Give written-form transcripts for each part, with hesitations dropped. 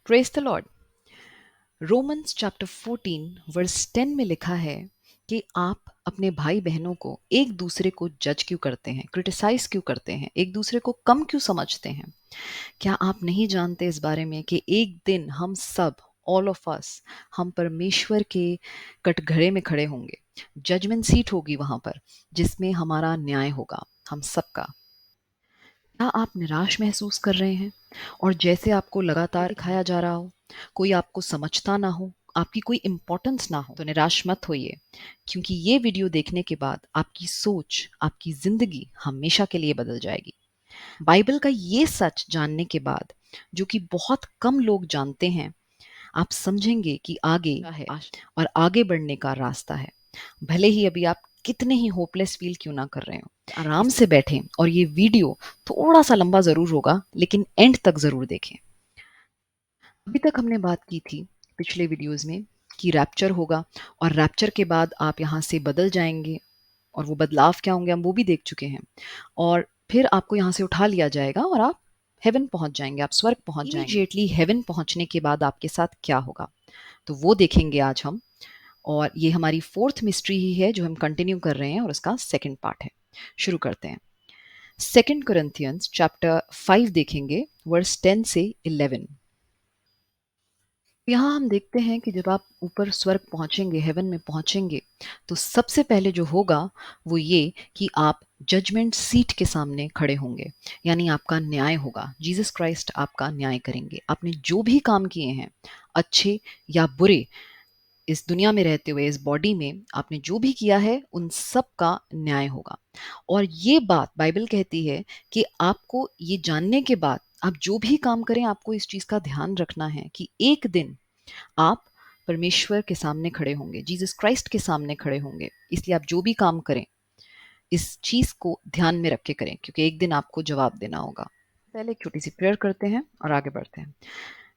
Praise the Lord. Romans chapter 14 verse 10 में लिखा है कि आप अपने भाई बहनों को एक दूसरे को जज क्यों करते हैं, क्रिटिसाइज क्यों करते हैं, एक दूसरे को कम क्यों समझते हैं। क्या आप नहीं जानते इस बारे में कि एक दिन हम सब, ऑल ऑफ अस, हम परमेश्वर के कटघरे में खड़े होंगे। जजमेंट सीट होगी वहां पर, जिसमें हमारा न्याय होगा हम सबका। क्या आप निराश महसूस कर रहे हैं और जैसे आपको लगातार दिखाया जा रहा हो, कोई आपको समझता ना हो, आपकी कोई इम्पोर्टेंस ना हो, तो निराश मत होइए, क्योंकि ये वीडियो देखने के बाद आपकी सोच, आपकी जिंदगी हमेशा के लिए बदल जाएगी। बाइबल का ये सच जानने के बाद, जो कि बहुत कम लोग जानते हैं, आप समझेंगे कि आगे क्या है और आगे बढ़ने का रास्ता है। भले ही अभी आप कितने ही होपलेस फील क्यों ना कर रहे हो, आराम से बैठें और ये वीडियो थोड़ा सा लंबा जरूर होगा, लेकिन एंड तक जरूर देखें। अभी तक हमने बात की थी पिछले वीडियोस में कि रैप्चर होगा और रैप्चर के बाद आप यहाँ से बदल जाएंगे, और वो बदलाव क्या होंगे हम वो भी देख चुके हैं। और फिर आपको यहाँ से उठा लिया जाएगा और आप हेवन पहुंच जाएंगे, आप स्वर्ग पहुंच जाएंगे। इमीडिएटली हेवन पहुंचने के बाद आपके साथ क्या होगा, तो वो देखेंगे आज हम। और ये हमारी फोर्थ मिस्ट्री ही है जो हम कंटिन्यू कर रहे हैं, और उसका सेकंड पार्ट है। शुरू करते हैं। सेकंड कोरिन्थियंस चैप्टर 5 देखेंगे, वर्स 10 से 11। यहाँ हम देखते हैं कि जब आप ऊपर स्वर्ग पहुंचेंगे, हेवन में पहुंचेंगे, तो सबसे पहले जो होगा वो ये कि आप जजमेंट सीट के सामने खड़े होंगे, यानी आपका न्याय होगा। जीसस क्राइस्ट आपका न्याय करेंगे। आपने जो भी काम किए हैं, अच्छे या बुरे, इस दुनिया में रहते हुए, इस बॉडी में आपने जो भी किया है, उन सब का न्याय होगा। और ये बात बाइबल कहती है कि आपको ये जानने के बाद आप जो भी काम करें, आपको इस चीज़ का ध्यान रखना है कि एक दिन आप परमेश्वर के सामने खड़े होंगे, जीसस क्राइस्ट के सामने खड़े होंगे। इसलिए आप जो भी काम करें, इस चीज़ को ध्यान में रख के करें, क्योंकि एक दिन आपको जवाब देना होगा। पहले एक छोटी सी प्रेयर करते हैं और आगे बढ़ते हैं।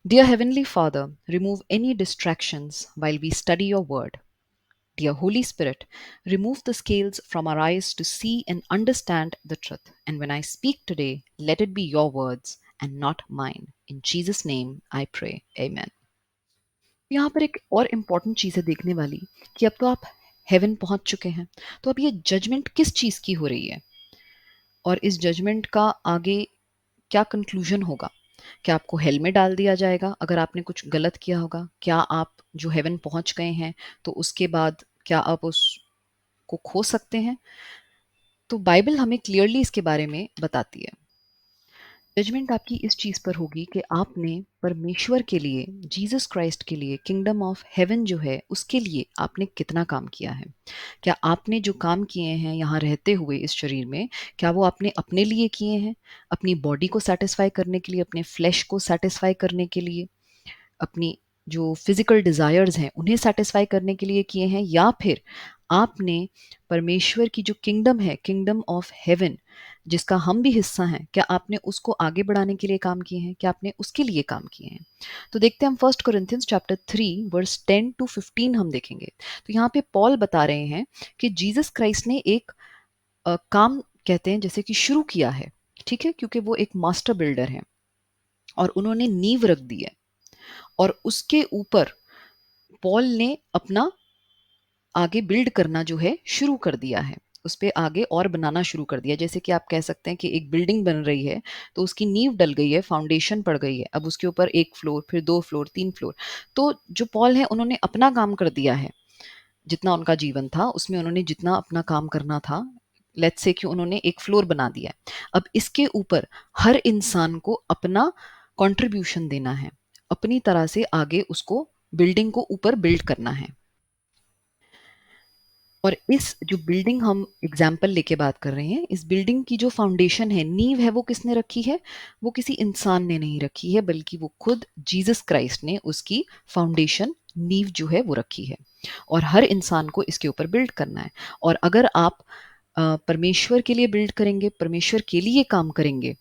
Dear Heavenly Father, remove any distractions while we study your word. Dear Holy Spirit, remove the scales from our eyes to see and understand the truth. And when I speak today, let it be your words and not mine. In Jesus' name I pray. Amen. यहाँ पर एक और important चीज़ है देखने वाली, कि अब तो आप हेवन पहुंच चुके हैं, तो अब ये जजमेंट किस चीज़ की हो रही है, और इस जजमेंट का आगे क्या कंक्लूजन होगा। क्या आपको हेल में डाल दिया जाएगा अगर आपने कुछ गलत किया होगा? क्या आप जो हेवन पहुंच गए हैं, तो उसके बाद क्या आप उसको खो सकते हैं? तो बाइबल हमें क्लियरली इसके बारे में बताती है। जजमेंट आपकी इस चीज़ पर होगी कि आपने परमेश्वर के लिए, जीसस क्राइस्ट के लिए, किंगडम ऑफ हेवन जो है उसके लिए आपने कितना काम किया है। क्या आपने जो काम किए हैं यहाँ रहते हुए इस शरीर में, क्या वो आपने अपने लिए किए हैं, अपनी बॉडी को सेटिस्फाई करने के लिए, अपने फ्लैश को सेटिस्फाई करने के लिए, अपनी जो फिजिकल डिज़ायर्स हैं उन्हें सेटिस्फाई करने के लिए किए हैं, या फिर आपने परमेश्वर की जो किंगडम है, किंगडम ऑफ हेवन, जिसका हम भी हिस्सा हैं, क्या आपने उसको आगे बढ़ाने के लिए काम किए हैं, क्या आपने उसके लिए काम किए हैं। तो देखते हैं हम फर्स्ट कोरिन्थियंस चैप्टर 3 वर्स 10 टू 15 हम देखेंगे। तो यहाँ पे पॉल बता रहे हैं कि जीसस क्राइस्ट ने एक काम, कहते हैं जैसे कि शुरू किया है, ठीक है, क्योंकि वो एक मास्टर बिल्डर हैं और उन्होंने नींव रख दी है, और उसके ऊपर पॉल ने अपना आगे बिल्ड करना जो है शुरू कर दिया है, उस पे आगे और बनाना शुरू कर दिया। जैसे कि आप कह सकते हैं कि एक बिल्डिंग बन रही है, तो उसकी नींव डल गई है, फाउंडेशन पड़ गई है, अब उसके ऊपर एक फ्लोर, फिर दो फ्लोर, तीन फ्लोर। तो जो पॉल है उन्होंने अपना काम कर दिया है, जितना उनका जीवन था उसमें उन्होंने जितना अपना काम करना था, लेट्स से कि उन्होंने एक फ्लोर बना दिया है। अब इसके ऊपर हर इंसान को अपना कंट्रीब्यूशन देना है, अपनी तरह से आगे उसको, बिल्डिंग को ऊपर बिल्ड करना है। और इस जो बिल्डिंग हम एग्जाम्पल लेके बात कर रहे हैं, इस बिल्डिंग की जो फाउंडेशन है, नींव है, वो किसने रखी है? वो किसी इंसान ने नहीं रखी है, बल्कि वो खुद जीसस क्राइस्ट ने उसकी फाउंडेशन, नींव जो है वो रखी है। और हर इंसान को इसके ऊपर बिल्ड करना है। और अगर आप परमेश्वर के लिए बिल्ड करेंगे, परमेश्वर के लिए काम करेंगे,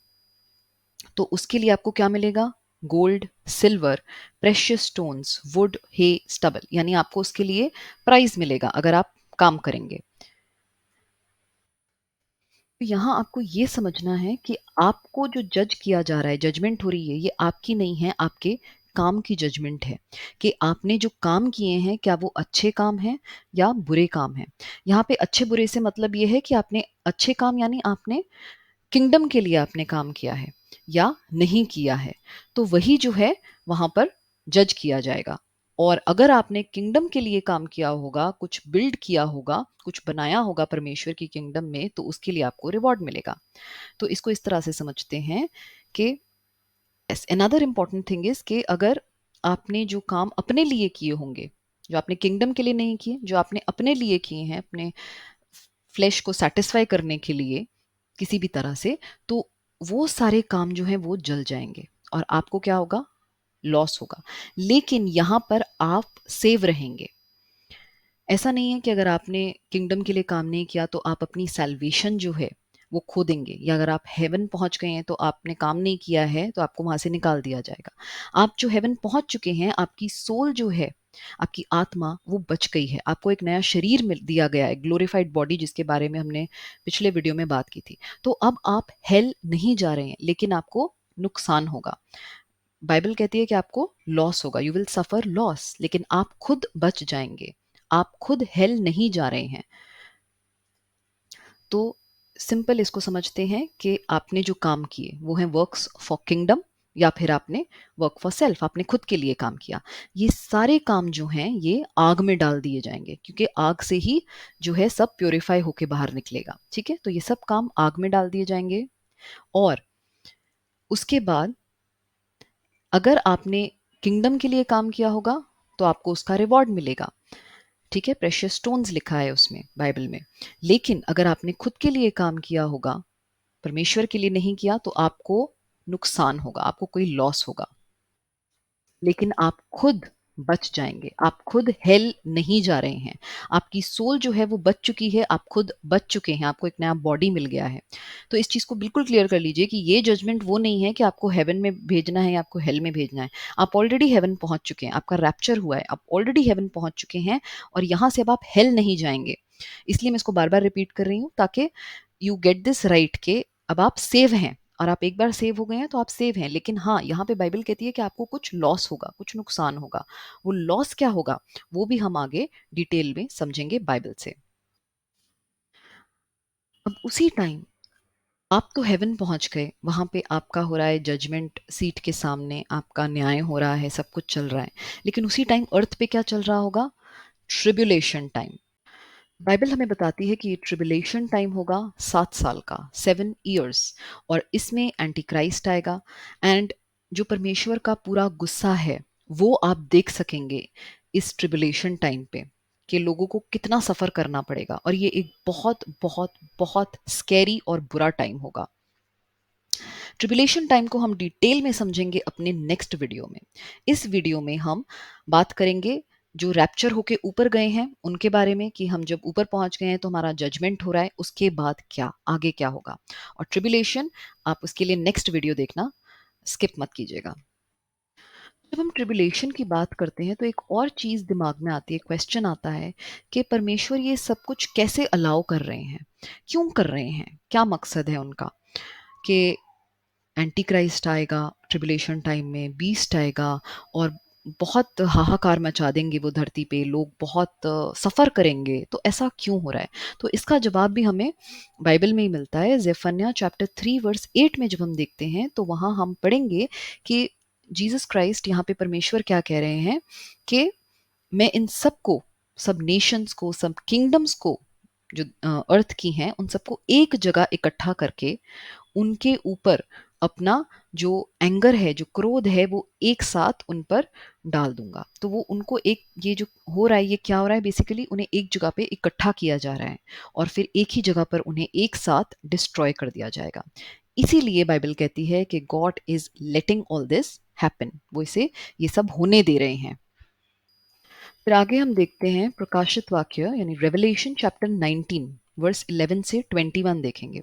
तो उसके लिए आपको क्या मिलेगा? Gold, silver, precious stones, wood, hay, stubble, यानी आपको उसके लिए प्राइज मिलेगा अगर आप काम करेंगे। तो यहाँ आपको ये समझना है कि आपको जो जज किया जा रहा है, जजमेंट हो रही है, ये आपकी नहीं है, आपके काम की जजमेंट है कि आपने जो काम किए हैं क्या वो अच्छे काम हैं या बुरे काम हैं। यहाँ पे अच्छे बुरे से मतलब ये है कि आपने अच्छे काम यानी आपने किंगडम के लिए आपने काम किया है या नहीं किया है, तो वही जो है वहां पर जज किया जाएगा। और अगर आपने किंगडम के लिए काम किया होगा, कुछ बिल्ड किया होगा, कुछ बनाया होगा परमेश्वर की किंगडम में, तो उसके लिए आपको रिवॉर्ड मिलेगा। तो इसको इस तरह से समझते हैं कि अनदर इम्पॉर्टेंट थिंग इज कि अगर आपने जो काम अपने लिए किए होंगे, जो आपने किंगडम के लिए नहीं किए, जो आपने अपने लिए किए हैं, अपने फ्लैश को सेटिस्फाई करने के लिए किसी भी तरह से, तो वो सारे काम जो हैं वो जल जाएंगे और आपको क्या होगा, लॉस होगा। लेकिन यहाँ पर आप सेव रहेंगे। ऐसा नहीं है कि अगर आपने किंगडम के लिए काम नहीं किया तो आप अपनी सैल्वेशन जो है वो खो देंगे, या अगर आप हेवन पहुंच गए हैं तो आपने काम नहीं किया है तो आपको वहां से निकाल दिया जाएगा। आप जो हेवन पहुंच चुके हैं, आपकी सोल जो है, आपकी आत्मा वो बच गई है, आपको एक नया शरीर मिल दिया गया है, ग्लोरीफाइड बॉडी, जिसके बारे में हमने पिछले वीडियो में बात की थी। तो अब आप हेल नहीं जा रहे हैं, लेकिन आपको नुकसान होगा। बाइबल कहती है कि आपको लॉस होगा, यू विल सफर लॉस, लेकिन आप खुद बच जाएंगे। आप खुद हेल नहीं जा रहे हैं। तो सिंपल इसको समझते हैं कि आपने जो काम किए वो हैं वर्क्स फॉर किंगडम, या फिर आपने वर्क फॉर सेल्फ, आपने खुद के लिए काम किया। ये सारे काम जो हैं ये आग में डाल दिए जाएंगे, क्योंकि आग से ही जो है सब प्योरीफाई होके बाहर निकलेगा। ठीक है, तो ये सब काम आग में डाल दिए जाएंगे। और उसके बाद अगर आपने किंगडम के लिए काम किया होगा तो आपको उसका रिवॉर्ड मिलेगा। ठीक है, प्रेशियस स्टोन्स लिखा है उसमें बाइबल में। लेकिन अगर आपने खुद के लिए काम किया होगा, परमेश्वर के लिए नहीं किया, तो आपको नुकसान होगा, आपको कोई लॉस होगा। लेकिन आप खुद बच जाएंगे, आप खुद हेल नहीं जा रहे हैं। आपकी सोल जो है वो बच चुकी है, आप खुद बच चुके हैं, आपको एक नया बॉडी मिल गया है। तो इस चीज़ को बिल्कुल क्लियर कर लीजिए कि ये जजमेंट वो नहीं है कि आपको हेवन में भेजना है या आपको हेल में भेजना है। आप ऑलरेडी हेवन पहुंच चुके हैं, आपका रैप्चर हुआ है, आप ऑलरेडी हेवन पहुंच चुके हैं, और यहाँ से अब आप हेल नहीं जाएंगे। इसलिए मैं इसको बार बार रिपीट कर रही हूँ, ताकि यू गेट दिस राइट के अब आप सेव हैं, और आप एक बार सेव हो गए हैं तो आप सेव हैं। लेकिन हाँ, यहाँ पे बाइबल कहती है कि आपको कुछ लॉस होगा, कुछ नुकसान होगा। वो लॉस क्या होगा वो भी हम आगे डिटेल में समझेंगे बाइबल से। अब उसी टाइम आप तो हेवन पहुंच गए, वहां पे आपका हो रहा है जजमेंट सीट के सामने, आपका न्याय हो रहा है, सब कुछ चल रहा है। लेकिन उसी टाइम अर्थ पे क्या चल रहा होगा, ट्रिब्यूलेशन टाइम। बाइबल हमें बताती है कि ये ट्रिबुलेशन टाइम होगा 7 साल का, 7 ईयर्स। और इसमें एंटी क्राइस्ट आएगा, एंड जो परमेश्वर का पूरा गुस्सा है वो आप देख सकेंगे इस ट्रिबुलेशन टाइम पे, कि लोगों को कितना सफ़र करना पड़ेगा। और ये एक बहुत बहुत बहुत स्कैरी और बुरा टाइम होगा। ट्रिबुलेशन टाइम को हम डिटेल में समझेंगे अपने नेक्स्ट वीडियो में। इस वीडियो में हम बात करेंगे जो रैप्चर होके ऊपर गए हैं उनके बारे में, कि हम जब ऊपर पहुंच गए हैं तो हमारा जजमेंट हो रहा है, उसके बाद क्या आगे क्या होगा। और ट्रिबुलेशन, आप उसके लिए नेक्स्ट वीडियो देखना, स्किप मत कीजिएगा। जब हम ट्रिबुलेशन की बात करते हैं तो एक और चीज़ दिमाग में आती है, क्वेश्चन आता है कि परमेश्वर ये सब कुछ कैसे अलाउ कर रहे हैं, क्यों कर रहे हैं, क्या मकसद है उनका। कि एंटी क्राइस्ट आएगा ट्रिबुलेशन टाइम में, बीस्ट आएगा, और बहुत हाहाकार मचा देंगे वो धरती पे, लोग बहुत सफ़र करेंगे, तो ऐसा क्यों हो रहा है। तो इसका जवाब भी हमें बाइबल में ही मिलता है। जेफन्या चैप्टर 3 वर्स 8 में जब हम देखते हैं तो वहाँ हम पढ़ेंगे कि जीसस क्राइस्ट, यहाँ पे परमेश्वर क्या कह रहे हैं कि मैं इन सबको, सब नेशंस को, सब किंगडम्स को, जो अर्थ की हैं, उन सबको एक जगह इकट्ठा करके उनके ऊपर अपना जो एंगर है, जो क्रोध है, वो एक साथ उन पर डाल दूंगा। तो वो उनको एक, ये जो हो रहा है ये क्या हो रहा है, बेसिकली उन्हें एक जगह पे इकट्ठा किया जा रहा है, और फिर एक ही जगह पर उन्हें एक साथ डिस्ट्रॉय कर दिया जाएगा। इसीलिए बाइबल कहती है कि God is letting all this happen, वो इसे, ये सब होने दे रहे हैं। फिर आगे हम देखते हैं प्रकाशित वाक्य यानी रेवलेशन चैप्टर 19 वर्स 11 से 21 देखेंगे।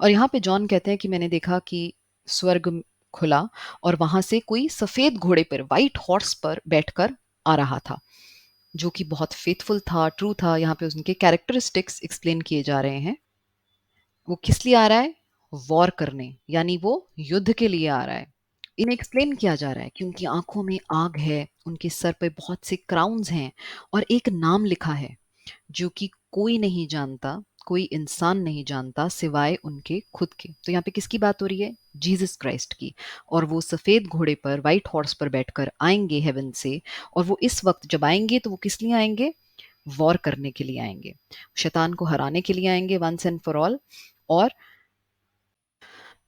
और यहाँ पे जॉन कहते हैं कि मैंने देखा कि स्वर्ग खुला, और वहां से कोई सफेद घोड़े पर, वाइट हॉर्स पर बैठकर आ रहा था, जो कि बहुत फेथफुल था, ट्रू था। यहाँ पे उनके कैरेक्टरिस्टिक्स एक्सप्लेन किए जा रहे हैं। वो किस लिए आ रहा है, वॉर करने, यानी वो युद्ध के लिए आ रहा है। इन्हें एक्सप्लेन किया जा रहा है कि उनकी आंखों में आग है, उनके सर पे बहुत से क्राउन्स हैं और एक नाम लिखा है जो कि कोई नहीं जानता, कोई इंसान नहीं जानता सिवाय उनके खुद के। तो यहाँ पे किसकी बात हो रही है? जीसस क्राइस्ट की। और वो सफ़ेद घोड़े पर, वाइट हॉर्स पर बैठकर आएंगे हेवन से। और वो इस वक्त जब आएंगे तो वो किस लिए आएंगे? वॉर करने के लिए आएंगे, शैतान को हराने के लिए आएंगे वंस एंड फॉर ऑल। और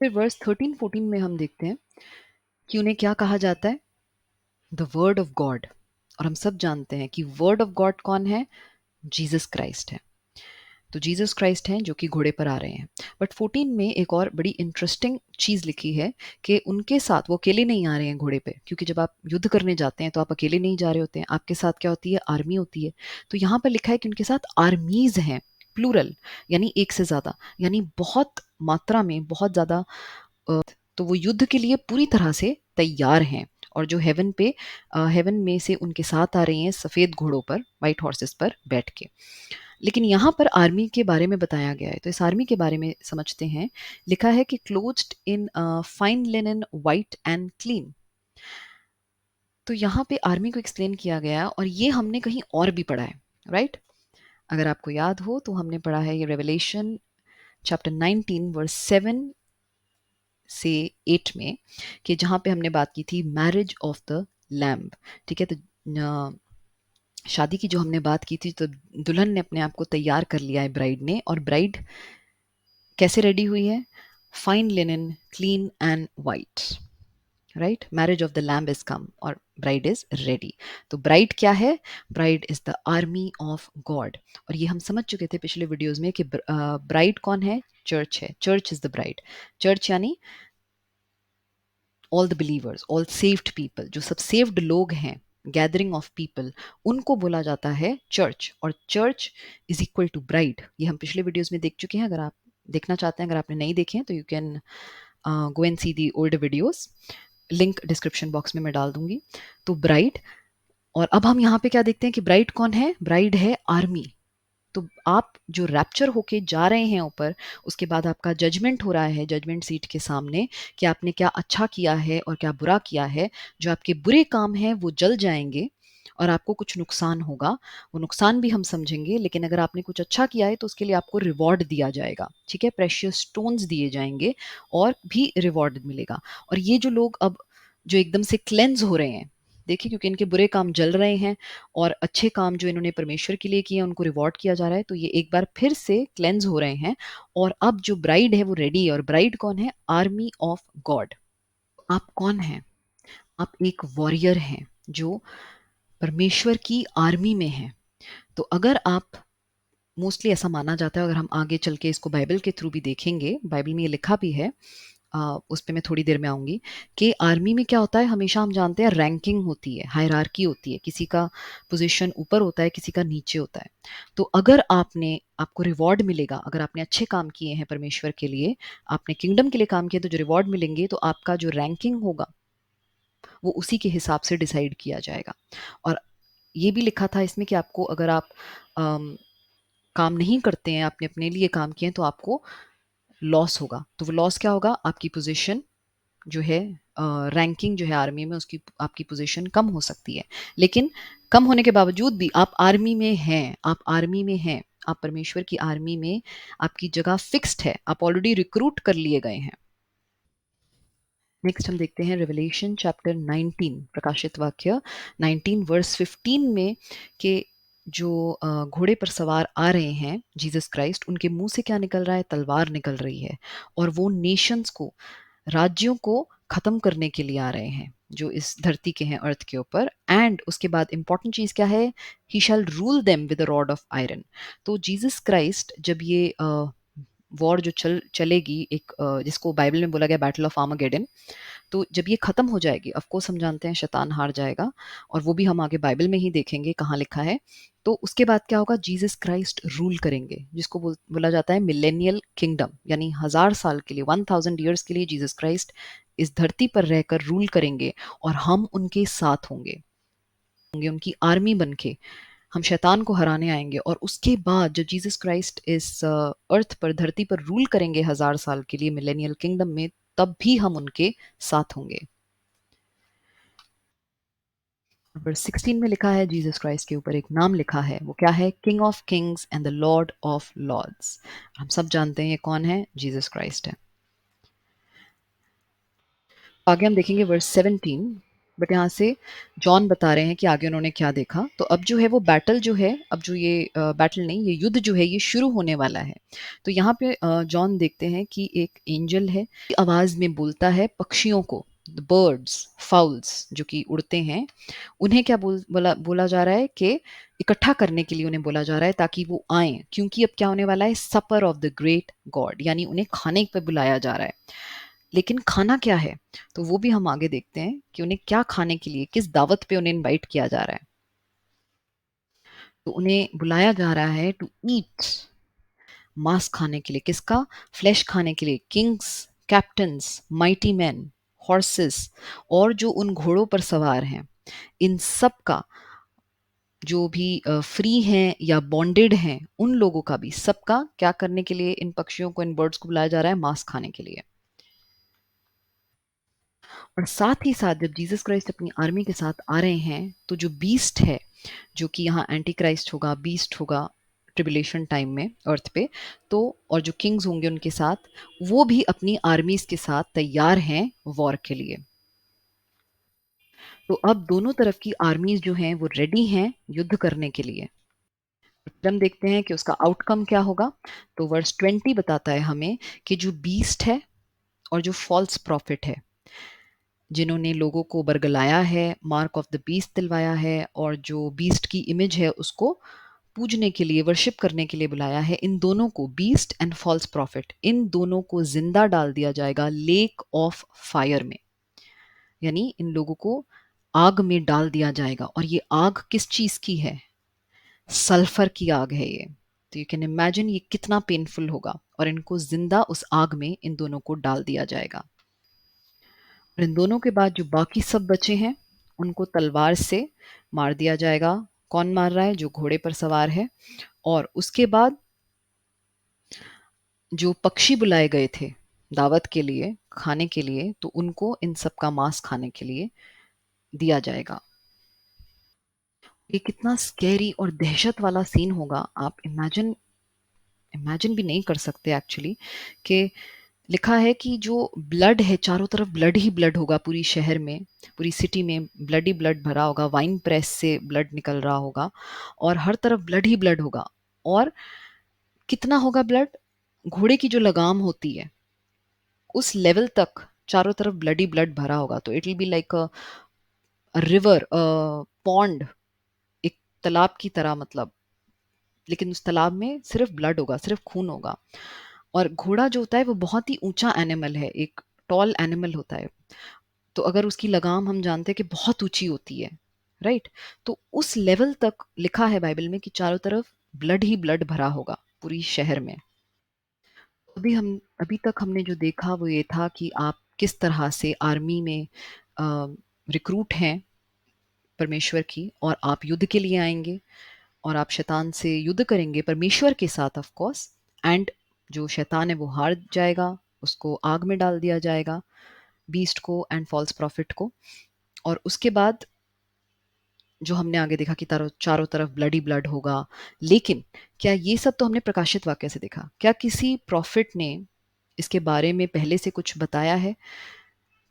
फिर वर्स 13-14 में हम देखते हैं कि उन्हें क्या कहा जाता है? The word of God. और हम सब जानते हैं कि वर्ड ऑफ गॉड कौन है? जीसस क्राइस्ट है। तो जीसस क्राइस्ट हैं जो कि घोड़े पर आ रहे हैं। बट 14 में एक और बड़ी इंटरेस्टिंग चीज़ लिखी है कि उनके साथ वो अकेले नहीं आ रहे हैं घोड़े पे, क्योंकि जब आप युद्ध करने जाते हैं तो आप अकेले नहीं जा रहे होते हैं, आपके साथ क्या होती है? आर्मी होती है। तो यहाँ पर लिखा है कि उनके साथ आर्मीज हैं, प्लूरल, यानी एक से ज़्यादा, यानी बहुत मात्रा में, बहुत ज़्यादा। तो वो युद्ध के लिए पूरी तरह से तैयार हैं। और जो हेवन पे, हेवन में से उनके साथ आ रही हैं सफ़ेद घोड़ों पर, वाइट हॉर्सेस पर बैठ के। लेकिन यहाँ पर आर्मी के बारे में बताया गया है, तो इस आर्मी के बारे में समझते हैं। लिखा है कि closed in fine linen white and clean. तो यहाँ पे आर्मी को एक्सप्लेन किया गया है और ये हमने कहीं और भी पढ़ा है, राइट? अगर आपको याद हो तो हमने पढ़ा है ये रेवलेशन चैप्टर 19 वर्स 7 से 8 में, कि जहाँ पे हमने बात की थी मैरिज ऑफ द लैम्ब। ठीक है, तो शादी की जो हमने बात की थी, तो दुल्हन ने अपने आप को तैयार कर लिया है, ब्राइड ने। और ब्राइड कैसे रेडी हुई है? Fine linen, clean and white, right? Marriage of the lamb is come और ब्राइड इज रेडी। तो ब्राइड क्या है? Bride is the army of God. और ये हम समझ चुके थे पिछले वीडियोस में कि ब्राइड कौन है? चर्च है। Church is the bride. Church यानी all the believers, all saved people, जो सब सेव्ड लोग हैं, गैदरिंग ऑफ पीपल, उनको बोला जाता है चर्च। और church is equal to bride. ये हम पिछले वीडियोस में देख चुके हैं। अगर आप देखना चाहते हैं, अगर आपने नहीं देखे हैं, तो you can go and see the old videos. Link description box में मैं डाल दूंगी। तो ब्राइड। और अब हम यहाँ पे क्या देखते हैं कि ब्राइड कौन है? ब्राइड है आर्मी। तो आप जो रैप्चर होके जा रहे हैं ऊपर, उसके बाद आपका जजमेंट हो रहा है जजमेंट सीट के सामने, कि आपने क्या अच्छा किया है और क्या बुरा किया है। जो आपके बुरे काम हैं वो जल जाएंगे और आपको कुछ नुकसान होगा। वो नुकसान भी हम समझेंगे, लेकिन अगर आपने कुछ अच्छा किया है तो उसके लिए आपको रिवॉर्ड दिया जाएगा। ठीक है, प्रेशियस स्टोन्स दिए जाएंगे और भी रिवॉर्ड मिलेगा। और ये जो लोग अब जो एकदम से क्लेंज हो रहे हैं, देखिए, क्योंकि इनके बुरे काम जल रहे हैं और अच्छे काम जो इन्होंने परमेश्वर के लिए किए हैं उनको रिवॉर्ड किया जा रहा है, तो ये एक बार फिर से क्लेंज हो रहे हैं। और अब जो ब्राइड है वो रेडी है। और ब्राइड कौन है? Army of God. आप कौन हैं? आप एक वॉरियर हैं जो परमेश्वर की आर्मी में हैं। तो अगर आप, मोस्टली ऐसा माना जाता है, अगर हम आगे चल के इसको बाइबल के थ्रू भी देखेंगे, बाइबल में ये लिखा भी है, उस पे मैं थोड़ी देर में आऊँगी, कि आर्मी में क्या होता है, हमेशा हम जानते हैं रैंकिंग होती है, हायरार्की होती है, किसी का पोजीशन ऊपर होता है, किसी का नीचे होता है। तो अगर आपको रिवॉर्ड मिलेगा, अगर आपने अच्छे काम किए हैं परमेश्वर के लिए, आपने किंगडम के लिए काम किया, तो जो रिवॉर्ड मिलेंगे, तो आपका जो रैंकिंग होगा वो उसी के हिसाब से डिसाइड किया जाएगा। और ये भी लिखा था इसमें कि आपको, अगर आप अम, काम नहीं करते हैं, आपने अपने लिए काम किए हैं, तो आपको लॉस होगा। तो वो लॉस क्या होगा? आपकी पोजीशन जो है, रैंकिंग जो है आर्मी में, उसकी आपकी पोजीशन कम हो सकती है। लेकिन कम होने के बावजूद भी आप आर्मी में हैं, आप आर्मी में हैं, आप परमेश्वर की आर्मी में, आपकी जगह फिक्स्ड है, आप ऑलरेडी रिक्रूट कर लिए गए हैं। नेक्स्ट हम देखते हैं रेवलेशन चैप्टर 19, प्रकाशित वाक्य 19 वर्स 15 में, कि जो घोड़े पर सवार आ रहे हैं जीसस क्राइस्ट, उनके मुंह से क्या निकल रहा है? तलवार निकल रही है। और वो नेशंस को, राज्यों को खत्म करने के लिए आ रहे हैं जो इस धरती के हैं, अर्थ के ऊपर। एंड उसके बाद इंपॉर्टेंट चीज क्या है? He shall rule them with rod of iron. तो जीसस क्राइस्ट, जब ये वॉर जो चलेगी, एक जिसको बाइबल में बोला गया बैटल ऑफ आर्मागेडन, तो जब ये खत्म हो जाएगी, ऑफ कोर्स हम जानते हैं शैतान हार जाएगा, और वो भी हम आगे बाइबल में ही देखेंगे कहाँ लिखा है। तो उसके बाद क्या होगा? जीसस क्राइस्ट रूल करेंगे, जिसको बोला जाता है मिलेनियल किंगडम, यानी 1000 साल के लिए, 1000 ईयर्स के लिए जीसस क्राइस्ट इस धरती पर रहकर रूल करेंगे। और हम उनके साथ होंगे, उनकी आर्मी बन के हम शैतान को हराने आएंगे। और उसके बाद जब जीसस क्राइस्ट इस अर्थ पर, धरती पर रूल करेंगे 1000 साल के लिए मिलेनियल किंगडम में, तब भी हम उनके साथ होंगे। वर्स 16 में लिखा है, जीसस क्राइस्ट के ऊपर एक नाम लिखा है, वो क्या है? King of kings and the Lord of lords. हम सब जानते हैं ये कौन है? जीसस क्राइस्ट है। आगे हम देखेंगे वर्स 17, बट यहाँ से जॉन बता रहे हैं कि आगे उन्होंने क्या देखा। तो अब जो है वो बैटल जो है, अब जो ये बैटल नहीं, ये युद्ध जो है ये शुरू होने वाला है। तो यहाँ पे जॉन देखते हैं कि एक एंजल है, आवाज में बोलता है पक्षियों को, द बर्ड्स, फाउल्स जो कि उड़ते हैं, उन्हें क्या बोला जा रहा है कि इकट्ठा करने के लिए उन्हें बोला जा रहा है ताकि वो आए, क्योंकि अब क्या होने वाला है? सपर ऑफ द ग्रेट गॉड, यानी उन्हें खाने पे बुलाया जा रहा है। लेकिन खाना क्या है? तो वो भी हम आगे देखते हैं कि उन्हें क्या खाने के लिए, किस दावत पे उन्हें इनवाइट किया जा रहा है। तो उन्हें बुलाया जा रहा है टू ईट, मांस खाने के लिए। किसका? फ्लैश खाने के लिए। Kings, captains, mighty man, horses, और जो उन घोड़ों पर सवार हैं, इन सब का, जो भी फ्री हैं या बॉन्डेड हैं उन लोगों का भी, सबका क्या करने के लिए इन पक्षियों को, इन बर्ड्स को बुलाया जा रहा है? मांस खाने के लिए। और साथ ही साथ जब जीसस क्राइस्ट अपनी आर्मी के साथ आ रहे हैं, तो जो बीस्ट है, जो कि यहाँ एंटी क्राइस्ट होगा, बीस्ट होगा ट्रिबुलेशन टाइम में अर्थ पे, तो और जो किंग्स होंगे उनके साथ, वो भी अपनी आर्मीज के साथ तैयार हैं वॉर के लिए। तो अब दोनों तरफ की आर्मीज जो हैं वो रेडी हैं युद्ध करने के लिए। फिर हम देखते हैं कि उसका आउटकम क्या होगा। तो वर्स 20 बताता है हमें कि जो बीस्ट है और जो फॉल्स प्रॉफिट है, जिन्होंने लोगों को बरगलाया है, मार्क ऑफ द बीस्ट दिलवाया है, और जो बीस्ट की इमेज है उसको पूजने के लिए, वर्शिप करने के लिए बुलाया है, इन दोनों को, बीस्ट एंड फॉल्स प्रॉफिट, इन दोनों को जिंदा डाल दिया जाएगा लेक ऑफ फायर में। यानी इन लोगों को आग में डाल दिया जाएगा। और ये आग किस चीज की है? सल्फर की आग है ये। तो यू कैन इमेजिन ये कितना पेनफुल होगा। और इनको जिंदा उस आग में इन दोनों को डाल दिया जाएगा। और इन दोनों के बाद जो बाकी सब बचे हैं उनको तलवार से मार दिया जाएगा। कौन मार रहा है? जो घोड़े पर सवार है। और उसके बाद जो पक्षी बुलाए गए थे दावत के लिए, खाने के लिए, तो उनको इन सब का मांस खाने के लिए दिया जाएगा। ये कितना स्कैरी और दहशत वाला सीन होगा, आप इमेजिन इमेजिन भी नहीं कर सकते एक्चुअली। कि लिखा है कि जो ब्लड है, चारों तरफ ब्लड ही ब्लड होगा, पूरी शहर में, पूरी सिटी में ब्लड ही ब्लड भरा होगा, वाइन प्रेस से ब्लड निकल रहा होगा, और हर तरफ ब्लड ही ब्लड होगा। और कितना होगा ब्लड? घोड़े की जो लगाम होती है उस लेवल तक चारों तरफ ब्लड ही ब्लड भरा होगा। तो it will be like a river, pond, एक तालाब की तरह, मतलब, लेकिन उस तालाब में सिर्फ ब्लड होगा, सिर्फ खून होगा। और घोड़ा जो होता है वो बहुत ही ऊंचा एनिमल है, एक टॉल एनिमल होता है। तो अगर उसकी लगाम हम जानते हैं कि बहुत ऊंची होती है, राइट? तो उस लेवल तक लिखा है बाइबल में कि चारों तरफ ब्लड ही ब्लड भरा होगा पूरी शहर में। अभी तक हमने जो देखा वो ये था कि आप किस तरह से आर्मी में रिक्रूट हैं परमेश्वर की, और आप युद्ध के लिए आएंगे, और आप शैतान से युद्ध करेंगे परमेश्वर के साथ, ऑफ कोर्स। एंड जो शैतान है वो हार जाएगा, उसको आग में डाल दिया जाएगा, बीस्ट को एंड फॉल्स प्रॉफिट को। और उसके बाद जो हमने आगे देखा कि चारों चारों तरफ ब्लडी ब्लड होगा। लेकिन क्या ये सब तो हमने प्रकाशित वाक्य से देखा, क्या किसी प्रॉफिट ने इसके बारे में पहले से कुछ बताया है?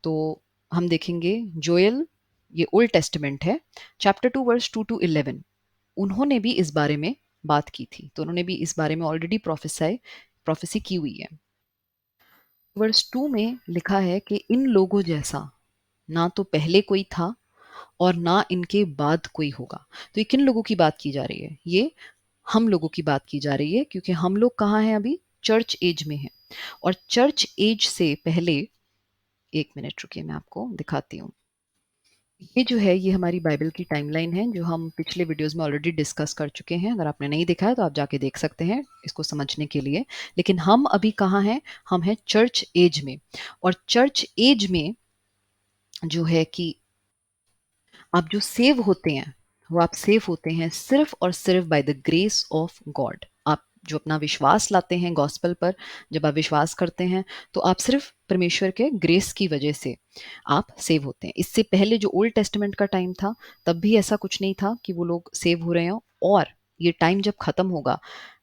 तो हम देखेंगे जोएल, ये ओल्ड टेस्टामेंट है, चैप्टर 2 वर्स 2 टू 11, उन्होंने भी इस बारे में बात की थी। तो उन्होंने भी इस बारे में ऑलरेडी प्रोफेसी की हुई है। वर्स 2 में लिखा है कि इन लोगों जैसा ना तो पहले कोई था और ना इनके बाद कोई होगा। तो ये किन लोगों की बात की जा रही है? ये हम लोगों की बात की जा रही है, क्योंकि हम लोग कहाँ हैं अभी? चर्च एज में हैं। और चर्च एज से पहले, एक मिनट रुकिए मैं आपको दिखाती हूँ। ये जो है ये हमारी बाइबल की टाइमलाइन है, जो हम पिछले वीडियोस में ऑलरेडी डिस्कस कर चुके हैं। अगर आपने नहीं देखा है तो आप जाके देख सकते हैं इसको समझने के लिए। लेकिन हम अभी कहाँ हैं? हम हैं चर्च एज में। और चर्च एज में जो है कि आप जो सेव होते हैं, वो आप सेव होते हैं सिर्फ और सिर्फ by the grace of God. आप जो अपना विश्वास लाते हैं गॉस्पेल पर, जब आप विश्वास करते हैं, तो आप सिर्फ परमेश्वर के ग्रेस की वजह से आप सेव होते हैं। इससे पहले जो ओल्ड टेस्टामेंट का टाइम था, तब भी ऐसा कुछ नहीं था कि वो लोग सेव हो रहे हों। और ये टाइम जब खत्म होगा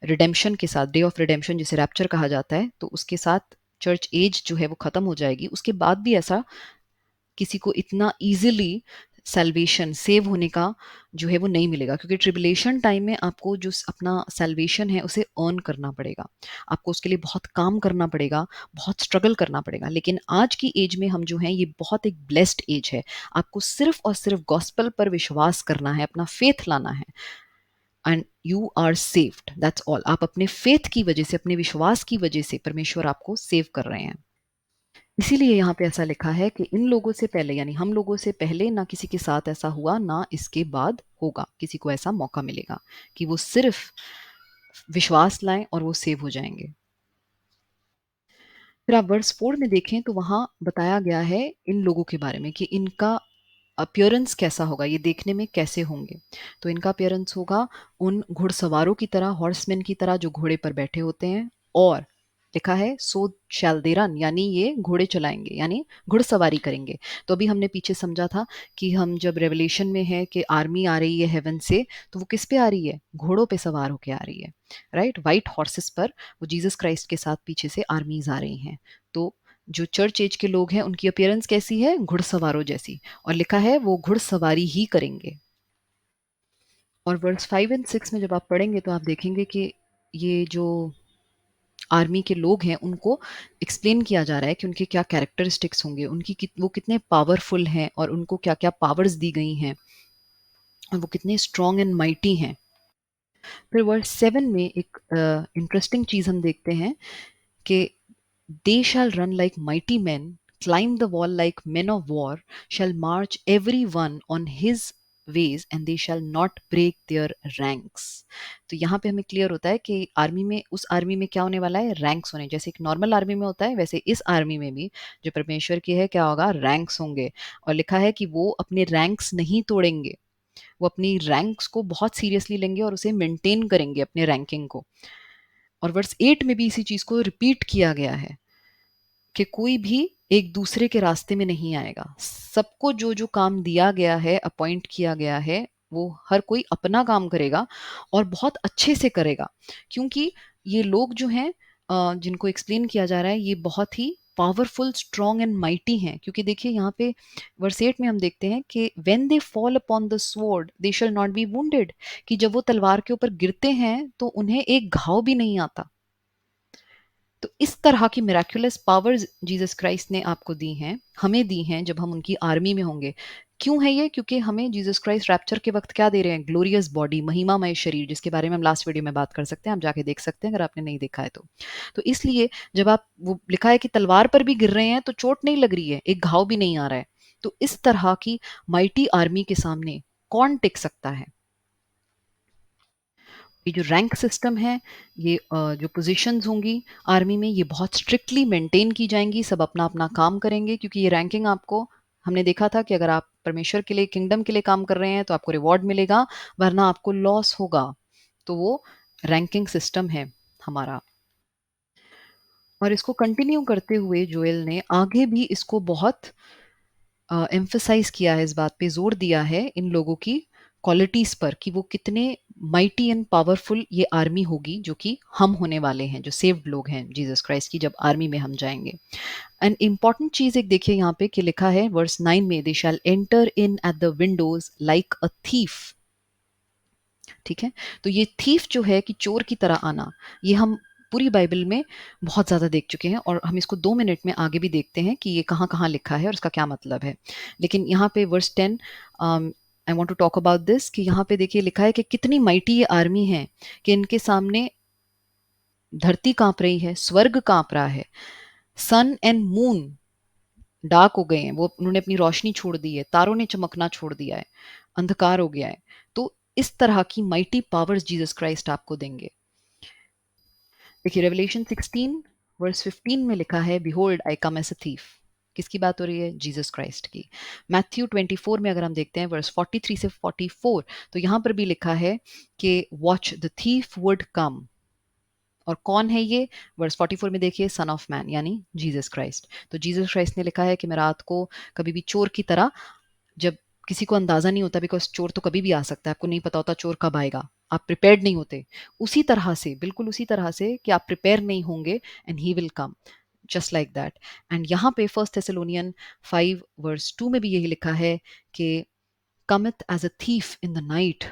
रिडेम्पशन के साथ, डे ऑफ रिडेम्पशन जिसे रैप्चर कहा जाता है, तो उसके साथ चर्च एज जो है वो खत्म हो जाएगी। उसके बाद भी ऐसा किसी को इतना इजीली सैल्वेशन सेव होने का जो है वो नहीं मिलेगा, क्योंकि ट्रिबुलेशन टाइम में आपको जो अपना सैल्वेशन है उसे अर्न करना पड़ेगा, आपको उसके लिए बहुत काम करना पड़ेगा, बहुत स्ट्रगल करना पड़ेगा। लेकिन आज की एज में हम जो हैं ये बहुत एक ब्लेस्ड एज है। आपको सिर्फ और सिर्फ गॉस्पेल पर विश्वास करना है, अपना फेथ लाना है, and you are saved, that's all. आप अपने फेथ की वजह से, अपने विश्वास की वजह से परमेश्वर आपको सेव कर रहे हैं। इसीलिए यहाँ पे ऐसा लिखा है कि इन लोगों से पहले, यानी हम लोगों से पहले ना किसी के साथ ऐसा हुआ, ना इसके बाद होगा किसी को ऐसा मौका मिलेगा कि वो सिर्फ विश्वास लाएं और वो सेव हो जाएंगे। फिर आप वर्स 4 में देखें तो वहाँ बताया गया है इन लोगों के बारे में कि इनका अपीयरेंस कैसा होगा, ये देखने में कैसे होंगे। तो इनका अपीयरेंस होगा उन घुड़सवारों की तरह, हॉर्समैन की तरह, जो घोड़े पर बैठे होते हैं। और लिखा है सो शैल दे रन, यानी ये घोड़े चलाएंगे, यानी घुड़सवारी करेंगे। तो अभी हमने पीछे समझा था कि हम जब रेवलेशन में है कि आर्मी आ रही है हेवन से, तो वो किस पे आ रही है? घोड़ों पे सवार होके आ रही है, राइट, वाइट हॉर्सेस पर। वो जीसस क्राइस्ट के साथ पीछे से आर्मीज आ रही हैं। तो जो चर्च एज के लोग हैं उनकी अपीयरेंस कैसी है? घुड़सवारों जैसी। और लिखा है वो घुड़सवारी ही करेंगे। और वर्स 5 एंड 6 में जब आप पढ़ेंगे तो आप देखेंगे कि ये जो आर्मी के लोग हैं उनको एक्सप्लेन किया जा रहा है कि उनके क्या कैरेक्टरिस्टिक्स होंगे, वो कितने पावरफुल हैं और उनको क्या क्या पावर्स दी गई हैं और वो कितने स्ट्रॉन्ग एंड माइटी हैं। फिर वर्स 7 में एक इंटरेस्टिंग चीज़ हम देखते हैं कि they shall run like mighty men, climb the wall like men of war, shall march every one on his ways, and they shall not break their ranks। तो यहाँ पे हमें क्लियर होता है कि आर्मी में, उस आर्मी में क्या होने वाला है? रैंक्स होने। जैसे एक नॉर्मल आर्मी में होता है, वैसे इस आर्मी में भी जो परमेश्वर की है क्या होगा? रैंक्स होंगे। और लिखा है कि वो अपने रैंक्स नहीं तोड़ेंगे, वो अपनी रैंक्स को बहुत सीरियसली लेंगे और उसे मेंटेन करेंगे, अपने रैंकिंग को। और वर्स 8 में भी इसी चीज़ को रिपीट किया गया है कि कोई भी एक दूसरे के रास्ते में नहीं आएगा। सबको जो जो काम दिया गया है, अपॉइंट किया गया है, वो हर कोई अपना काम करेगा और बहुत अच्छे से करेगा। क्योंकि ये लोग जो हैं, जिनको एक्सप्लेन किया जा रहा है, ये बहुत ही पावरफुल, स्ट्रॉन्ग एंड माइटी हैं। क्योंकि देखिए यहाँ पे वर्स 8 में हम देखते हैं कि when they fall upon the sword they shall not be wounded, कि जब वो तलवार के ऊपर गिरते हैं तो उन्हें एक घाव भी नहीं आता। तो इस तरह की मिराक्युलस पावर्स जीसस क्राइस्ट ने आपको दी हैं, हमें दी हैं, जब हम उनकी आर्मी में होंगे। क्यों है ये? क्योंकि हमें जीसस क्राइस्ट रैप्चर के वक्त क्या दे रहे हैं? ग्लोरियस बॉडी, महिमामय शरीर, जिसके बारे में हम लास्ट वीडियो में बात कर सकते हैं, आप जाके देख सकते हैं अगर आपने नहीं देखा है तो इसलिए जब आप, वो लिखा है कि तलवार पर भी गिर रहे हैं तो चोट नहीं लग रही है, एक घाव भी नहीं आ रहा है। तो इस तरह की माइटी आर्मी के सामने कौन टिक सकता है? ये जो रैंक सिस्टम है, ये जो पोजीशंस होंगी आर्मी में, ये बहुत स्ट्रिक्टली मेंटेन की जाएंगी। सब अपना अपना काम करेंगे, क्योंकि ये रैंकिंग आपको, हमने देखा था कि अगर आप परमेश्वर के लिए, किंगडम के लिए काम कर रहे हैं तो आपको रिवॉर्ड मिलेगा, वरना आपको लॉस होगा। तो वो रैंकिंग सिस्टम है हमारा। और इसको कंटिन्यू करते हुए जोएल ने आगे भी इसको बहुत एम्फसाइज किया है, इस बात पे जोर दिया है इन लोगों की क्वालिटीज पर, कि वो कितने माइटी एंड पावरफुल ये आर्मी होगी जो कि हम होने वाले हैं, जो सेव्ड लोग हैं जीसस क्राइस्ट की, जब आर्मी में हम जाएंगे। एंड इंपॉर्टेंट चीज एक देखिए यहाँ पे कि लिखा है वर्स 9 में, they shall enter in at the windows like a thief. ठीक है, तो ये थीफ जो है कि चोर की तरह आना, ये हम पूरी बाइबल में बहुत ज़्यादा देख चुके हैं, और हम इसको 2 मिनट में आगे भी देखते हैं कि ये कहाँ कहाँ लिखा है और उसका क्या मतलब है। लेकिन यहाँ पे verse 10, I want to talk about this, कि यहाँ पे देखिए लिखा है कि कितनी माइटी ये आर्मी है, कि इनके सामने धरती कांप रही है, स्वर्ग कांप रहा है, सन एंड मून डार्क हो गए हैं, वो उन्होंने अपनी रोशनी छोड़ दी है, तारों ने चमकना छोड़ दिया है, अंधकार हो गया है। तो इस तरह की माइटी पावर्स जीसस क्राइस्ट आपको देंगे। देखिए रेवलेशन 16 वर्स 15 में लिखा है, behold I come as a thief. किसकी बात हो रही है? जीसस क्राइस्ट की। मैथ्यू 24 में अगर हम देखते हैं वर्स 43 से 44, तो यहाँ पर भी लिखा है कि watch the thief would come. और कौन है ये? वर्स 44 में देखिए, सन ऑफ मैन यानी जीसस क्राइस्ट। तो जीसस क्राइस्ट ने लिखा है कि मैं रात को कभी भी चोर की तरह, जब किसी को अंदाजा नहीं होता, बिकॉज चोर तो कभी भी आ सकता है, आपको नहीं पता होता चोर कब आएगा, आप प्रिपेयर्ड नहीं होते, उसी तरह से, बिल्कुल उसी तरह से कि आप प्रिपेयर नहीं होंगे and he will come, just like that. And यहाँ पे फर्स्ट थेसलोनियन 5 वर्स 2 में भी यही लिखा है कि cometh as a thief in the night,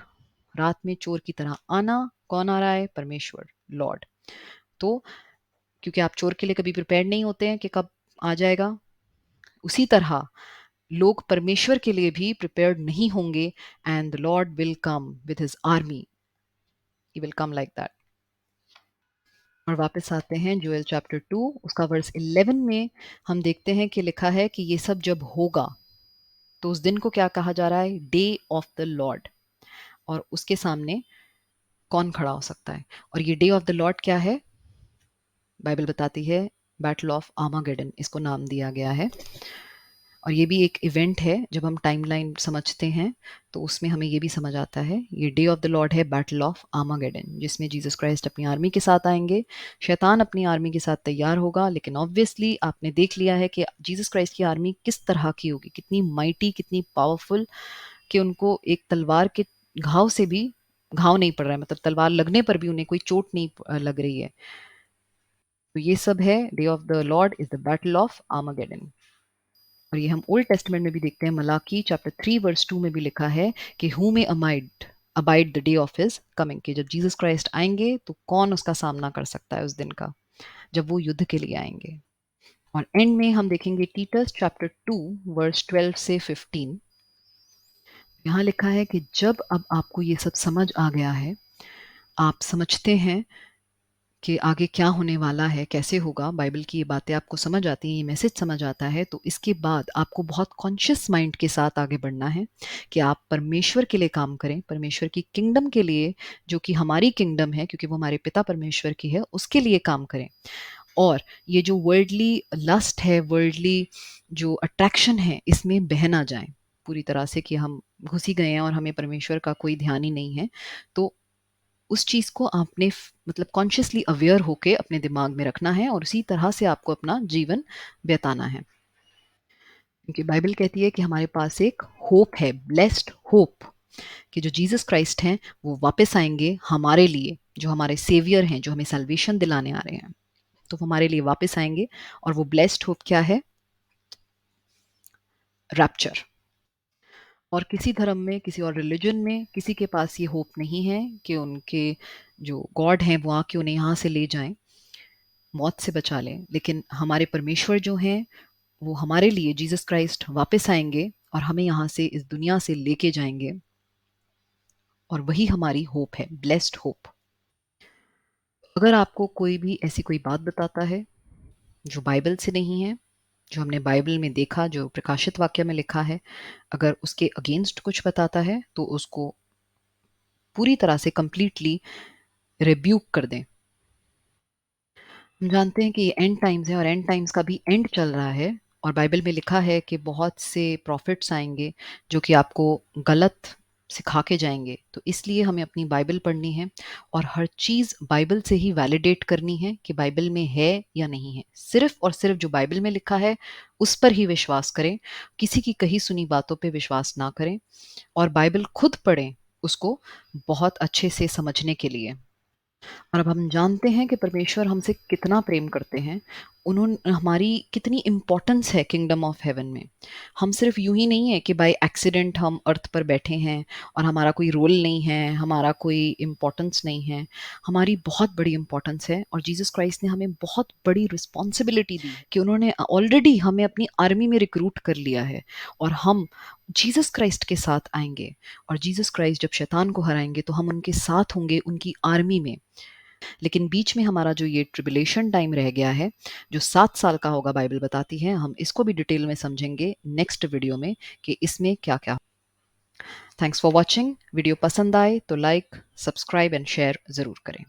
रात में चोर की तरह आना। कौन आ रहा है? परमेश्वर, लॉर्ड। तो क्योंकि आप चोर के लिए कभी प्रिपेयर नहीं होते हैं कि कब आ जाएगा, उसी तरह लोग परमेश्वर के लिए भी प्रिपेयर्ड नहीं होंगे, and the Lord will come with his army, he will come like that. और वापस आते हैं जोएल चैप्टर 2, उसका वर्स 11 में हम देखते हैं कि लिखा है कि ये सब जब होगा तो उस दिन को क्या कहा जा रहा है? Day of the Lord. और उसके सामने कौन खड़ा हो सकता है? और ये डे ऑफ द लॉर्ड क्या है? बाइबल बताती है बैटल ऑफ आर्मागेडन, इसको नाम दिया गया है। और ये भी एक इवेंट है, जब हम टाइमलाइन समझते हैं तो उसमें हमें ये भी समझ आता है, ये डे ऑफ द लॉर्ड है बैटल ऑफ आर्मागेडन, जिसमें जीसस क्राइस्ट अपनी आर्मी के साथ आएंगे, शैतान अपनी आर्मी के साथ तैयार होगा। लेकिन ऑब्वियसली आपने देख लिया है कि जीसस क्राइस्ट की आर्मी किस तरह की होगी, कितनी माइटी, कितनी पावरफुल, कि उनको एक तलवार के घाव से भी घाव नहीं पड़ रहा है, मतलब तलवार लगने पर भी उन्हें कोई चोट नहीं लग रही है। तो ये सब है, day of the Lord is the battle of Armageddon. और ये हम ओल्ड टेस्टमेंट में भी देखते हैं, मलाकी चैप्टर 3 वर्स 2 में भी लिखा है कि हु में abide the day of his coming, कि जब जीसस क्राइस्ट आएंगे तो कौन उसका सामना कर सकता है उस दिन का, जब वो युद्ध के लिए आएंगे। और एंड में हम देखेंगे टीटस चैप्टर 2 वर्स 12 से 15। यहाँ लिखा है कि जब अब आपको ये सब समझ आ गया है, आप समझते हैं कि आगे क्या होने वाला है, कैसे होगा, बाइबल की ये बातें आपको समझ आती हैं, ये मैसेज समझ आता है, तो इसके बाद आपको बहुत कॉन्शियस माइंड के साथ आगे बढ़ना है कि आप परमेश्वर के लिए काम करें, परमेश्वर की किंगडम के लिए, जो कि हमारी किंगडम है क्योंकि वो हमारे पिता परमेश्वर की है, उसके लिए काम करें। और ये जो वर्ल्डली लस्ट है, वर्ल्डली जो अट्रैक्शन है, इसमें बह ना जाएं पूरी तरह से कि हम घुस ही गए हैं और हमें परमेश्वर का कोई ध्यान ही नहीं है। तो उस चीज़ को आपने मतलब कॉन्शियसली अवेयर होके अपने दिमाग में रखना है और उसी तरह से आपको अपना जीवन बिताना है। क्योंकि बाइबल कहती है कि हमारे पास एक होप है, ब्लेस्ड होप, कि जो जीसस क्राइस्ट हैं वो वापस आएंगे हमारे लिए, जो हमारे सेवियर हैं, जो हमें सल्वेशन दिलाने आ रहे हैं, तो वो हमारे लिए वापस आएंगे। और वो ब्लेस्ड होप क्या है? रैप्चर। और किसी धर्म में, किसी और रिलीजन में, किसी के पास ये होप नहीं है कि उनके जो गॉड हैं वो आके उन्हें यहाँ से ले जाएं, मौत से बचा लें। लेकिन हमारे परमेश्वर जो हैं वो हमारे लिए, जीसस क्राइस्ट वापस आएंगे और हमें यहाँ से, इस दुनिया से लेके जाएंगे। और वही हमारी होप है, ब्लेस्ड होप। अगर आपको कोई भी ऐसी कोई बात बताता है जो बाइबल से नहीं है, जो हमने बाइबल में देखा, जो प्रकाशित वाक्य में लिखा है, अगर उसके अगेंस्ट कुछ बताता है तो उसको पूरी तरह से कंप्लीटली रिब्यूक कर दें। हम जानते हैं कि ये एंड टाइम्स है और एंड टाइम्स का भी एंड चल रहा है। और बाइबल में लिखा है कि बहुत से प्रॉफिट्स आएंगे जो कि आपको गलत सिखा के जाएंगे। तो इसलिए हमें अपनी बाइबल पढ़नी है और हर चीज़ बाइबल से ही वैलिडेट करनी है कि बाइबल में है या नहीं है। सिर्फ और सिर्फ जो बाइबल में लिखा है उस पर ही विश्वास करें, किसी की कही सुनी बातों पे विश्वास ना करें। और बाइबल खुद पढ़ें उसको बहुत अच्छे से समझने के लिए। और अब हम जानते हैं कि परमेश्वर हमसे कितना प्रेम करते हैं, उन्होंने हमारी कितनी इम्पोर्टेंस है किंगडम ऑफ हेवन में। हम सिर्फ यूं ही नहीं है कि बाय एक्सीडेंट हम अर्थ पर बैठे हैं और हमारा कोई रोल नहीं है, हमारा कोई इम्पोर्टेंस नहीं है। हमारी बहुत बड़ी इम्पोर्टेंस है और जीसस क्राइस्ट ने हमें बहुत बड़ी रिस्पॉन्सिबिलिटी दी कि उन्होंने ऑलरेडी हमें अपनी आर्मी में रिक्रूट कर लिया है। और हम जीसस क्राइस्ट के साथ आएंगे और जीसस क्राइस्ट जब शैतान को हराएंगे तो हम उनके साथ होंगे, उनकी आर्मी में। लेकिन बीच में हमारा जो ये ट्रिबुलेशन टाइम रह गया है, जो 7 साल का होगा, बाइबल बताती है, हम इसको भी डिटेल में समझेंगे नेक्स्ट वीडियो में कि इसमें क्या क्या। Thanks for watching. वीडियो पसंद आए तो लाइक, सब्सक्राइब एंड शेयर ज़रूर करें।